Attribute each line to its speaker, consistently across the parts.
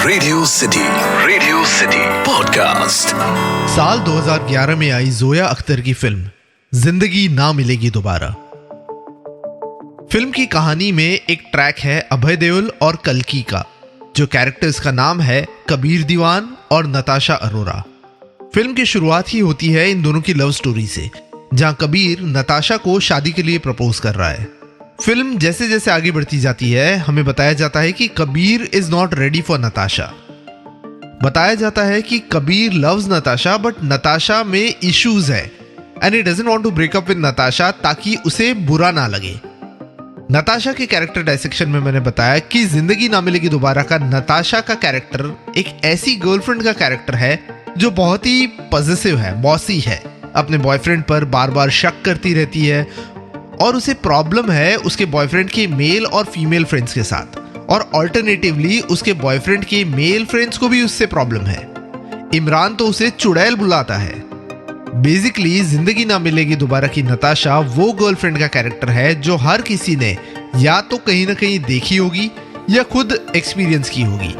Speaker 1: Radio city podcast.
Speaker 2: साल 2011 में आई जोया अख्तर की फिल्म जिंदगी ना मिलेगी दोबारा। फिल्म की कहानी में एक ट्रैक है अभय देओल और कल्की का, जो कैरेक्टर्स का नाम है कबीर दीवान और नताशा अरोरा। फिल्म की शुरुआत ही होती है इन दोनों की लव स्टोरी से, जहां कबीर नताशा को शादी के लिए प्रपोज कर रहा है। फिल्म जैसे जैसे आगे बढ़ती जाती है, हमें बताया जाता है कि Kabir is not ready for Natasha. बताया जाता है कि Kabir loves Natasha, but Natasha में इश्यूज है and he doesn't want to break up with Natasha ताकि उसे बुरा ना लगे। नताशा के कैरेक्टर डायसेक्शन में मैंने बताया कि जिंदगी ना मिलेगी दोबारा का नताशा का कैरेक्टर एक ऐसी गर्लफ्रेंड का कैरेक्टर है जो बहुत ही पॉजिटिव है, बॉसी है, अपने बॉयफ्रेंड पर बार बार शक करती रहती है और उसे प्रॉब्लम है उसके बॉयफ्रेंड के मेल और फीमेल फ्रेंड्स के साथ, और ऑल्टरनेटिवली उसके बॉयफ्रेंड के मेल फ्रेंड्स को भी उससे प्रॉब्लम है। इमरान तो उसे चुड़ैल बुलाता है। बेसिकली जिंदगी ना मिलेगी दोबारा की नताशा वो गर्लफ्रेंड का कैरेक्टर है जो हर किसी ने या तो कहीं ना कहीं देखी होगी या खुद एक्सपीरियंस की होगी,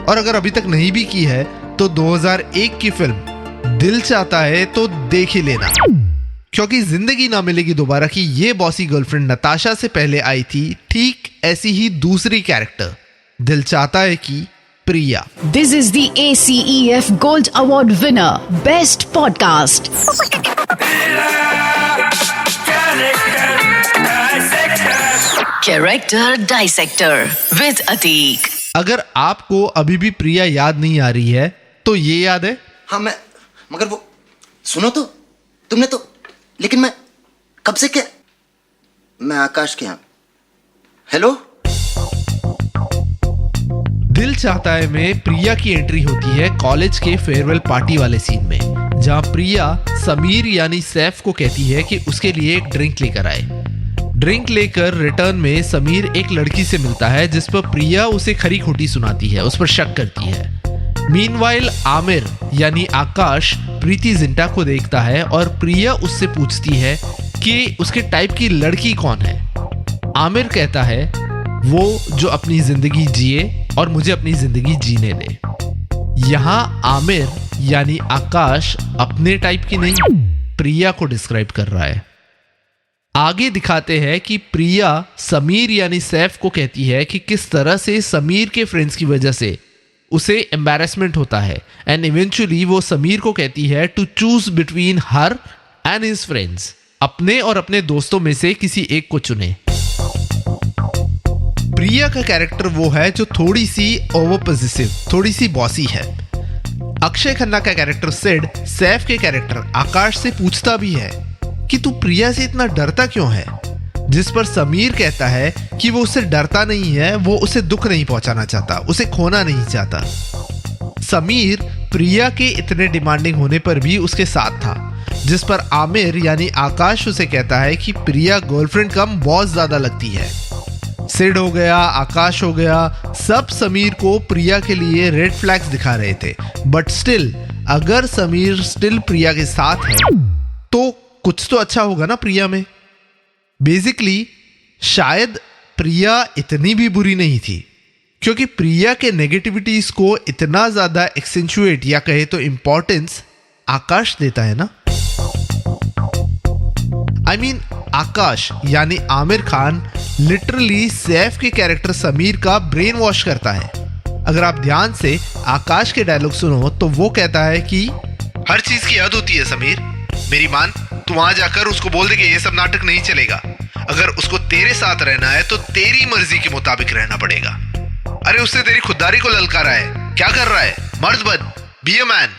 Speaker 2: और अगर अभी तक नहीं भी की है तो 2001 की फिल्म दिल चाहता है तो देख ही लेना, क्योंकि जिंदगी ना मिलेगी दोबारा की ये बॉसी गर्लफ्रेंड नताशा से पहले आई थी ठीक ऐसी ही दूसरी कैरेक्टर दिल चाहता है की प्रिया।
Speaker 3: This is the ACEF Gold Award winner, Best Podcast. Character Dissector with Atik.
Speaker 2: अगर आपको अभी भी प्रिया याद नहीं आ रही है तो ये याद है।
Speaker 4: हाँ मगर वो सुनो तो, तुमने तो, लेकिन मैं कब से क्या, मैं आकाश के यहाँ। हेलो।
Speaker 2: दिल चाहता है में प्रिया की एंट्री होती है कॉलेज के फेयरवेल पार्टी वाले सीन में, जहां प्रिया समीर यानी सैफ को कहती है कि उसके लिए एक ड्रिंक लेकर आए। ड्रिंक लेकर रिटर्न में समीर एक लड़की से मिलता है जिस पर प्रिया उसे खरी खोटी सुनाती है, उस पर शक करती है। मीनवाइल आमिर यानी आकाश प्रीति जिंटा को देखता है और प्रिया उससे पूछती है कि उसके टाइप की लड़की कौन है। आमिर कहता है वो जो अपनी जिंदगी जिए और मुझे अपनी जिंदगी जीने दे। यहां आमिर यानी आकाश अपने टाइप की नहीं, प्रिया को डिस्क्राइब कर रहा है। आगे दिखाते हैं कि प्रिया समीर यानी सैफ को कहती है कि किस तरह से समीर के फ्रेंड्स की वजह से उसे एम्बैरेसमेंट होता है, एंड इवेंचुअली वो समीर को कहती है to choose between her and his friends, अपने और अपने दोस्तों में से किसी एक को चुने। प्रिया का कैरेक्टर वो है जो थोड़ी सी ओवर पॉजिटिव, थोड़ी सी बॉसी है। अक्षय खन्ना का कैरेक्टर सिड सैफ के कैरेक्टर आकाश से पूछता भी है कि तू प्रिया से इतना डरता क्यों है, जिस पर समीर कहता है कि वो उससे डरता नहीं है, वो उसे दुख नहीं पहुंचाना चाहता, उसे खोना नहीं चाहता। समीर प्रिया के इतने डिमांडिंग होने पर भी उसके साथ था, जिस पर आमिर यानी आकाश उसे कहता है कि प्रिया गर्लफ्रेंड कम बहुत ज्यादा लगती है। सिड हो गया, आकाश हो गया, सब समीर को प्रिया के लिए रेड फ्लैग्स दिखा रहे थे, बट स्टिल अगर समीर स्टिल प्रिया के साथ है तो कुछ तो अच्छा होगा ना प्रिया में। बेसिकली शायद प्रिया इतनी भी बुरी नहीं थी, क्योंकि प्रिया के नेगेटिविटीज को इतना ज्यादा एक्सेंचुएट या कहे तो इंपॉर्टेंस आकाश देता है ना। आई मीन आकाश यानी आमिर खान लिटरली सैफ के कैरेक्टर समीर का ब्रेन वॉश करता है। अगर आप ध्यान से आकाश के डायलॉग सुनो तो वो कहता है कि हर चीज की हद होती है समीर, मेरी मान, तू वहां जाकर उसको बोल दे कि ये सब नाटक नहीं चलेगा, अगर उसको तेरे साथ रहना है तो तेरी मर्जी के मुताबिक रहना पड़ेगा। अरे उससे तेरी खुददारी को ललकारा है, क्या कर रहा है, मर्द बन, बी अ मैन।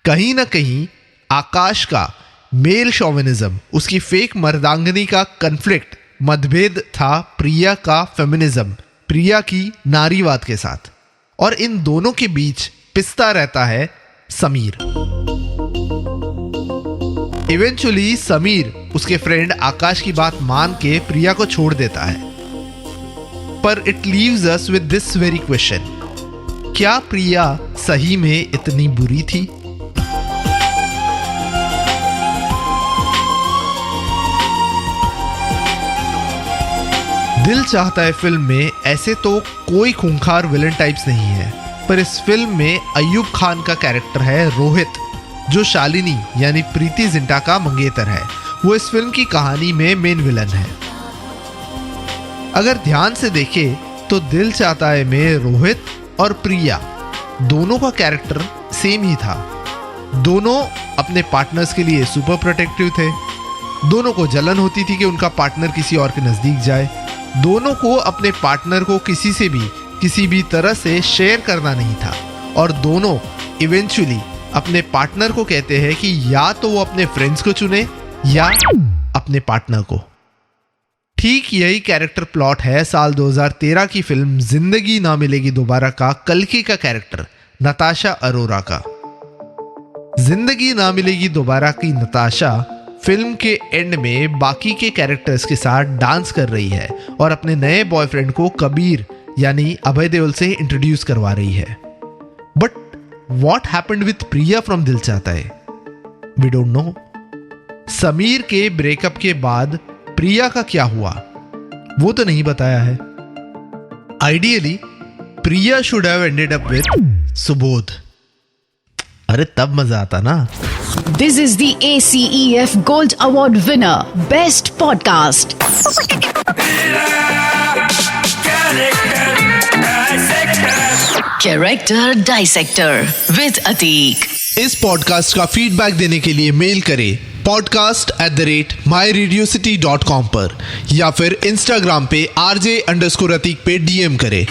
Speaker 2: कहीं ना कहीं आकाश का मेल शोविनिज्म, उसकी फेक मर्दांगनी का कन्फ्लिक्ट, मतभेद था प्रिया का फेमिनिज्म, प्रिया की नारीवाद के साथ, और इन दोनों के बीच पिसता रहता है समीर। इवेंचुअली समीर उसके फ्रेंड आकाश की बात मान के प्रिया को छोड़ देता है, पर it leaves us with this very question, क्या प्रिया सही में इतनी बुरी थी? दिल चाहता है फिल्म में ऐसे तो कोई खूंखार विलन टाइप्स नहीं है, पर इस फिल्म में अय्यूब खान का कैरेक्टर है रोहित, जो शालिनी यानी प्रीति जिंटा का मंगेतर है। वो इस फिल्म की कहानी में मेन विलन है। अगर ध्यान से देखें तो दिल चाहता है में रोहित और प्रिया दोनों का कैरेक्टर सेम ही था। दोनों अपने पार्टनर्स के लिए सुपर प्रोटेक्टिव थे। दोनों को जलन होती थी कि उनका पार्टनर किसी और के नजदीक जाए। दोनों को अपने पार्टनर को किसी भी तरह से शेयर करना नहीं था, और दोनों इवेंचुअली अपने पार्टनर को कहते हैं कि या तो वो अपने फ्रेंड्स को चुने या अपने पार्टनर को। ठीक यही कैरेक्टर प्लॉट है साल 2013 की फिल्म जिंदगी ना मिलेगी दोबारा का कल्कि का कैरेक्टर नताशा अरोरा का। जिंदगी ना मिलेगी दोबारा की नताशा फिल्म के एंड में बाकी के कैरेक्टर्स के साथ डांस कर रही है और अपने नए बॉयफ्रेंड को कबीर यानी अभय देओल से इंट्रोड्यूस करवा रही है। But what happened with Priya from दिल चाहता है, वी डोंट नो। समीर के ब्रेकअप के बाद प्रिया का क्या हुआ वो तो नहीं बताया है। Ideally Priya should have ended up with Subodh. अरे तब मजा आता ना।
Speaker 3: This is the ACEF Gold Award winner, Best Podcast. Character Dissector with Atik.
Speaker 2: इस पॉडकास्ट का फीडबैक देने के लिए मेल करें podcast@myradiocity.com पर या फिर इंस्टाग्राम पे RJ_Atik पे DM करें।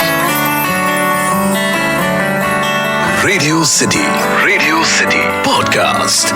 Speaker 1: Radio city podcast.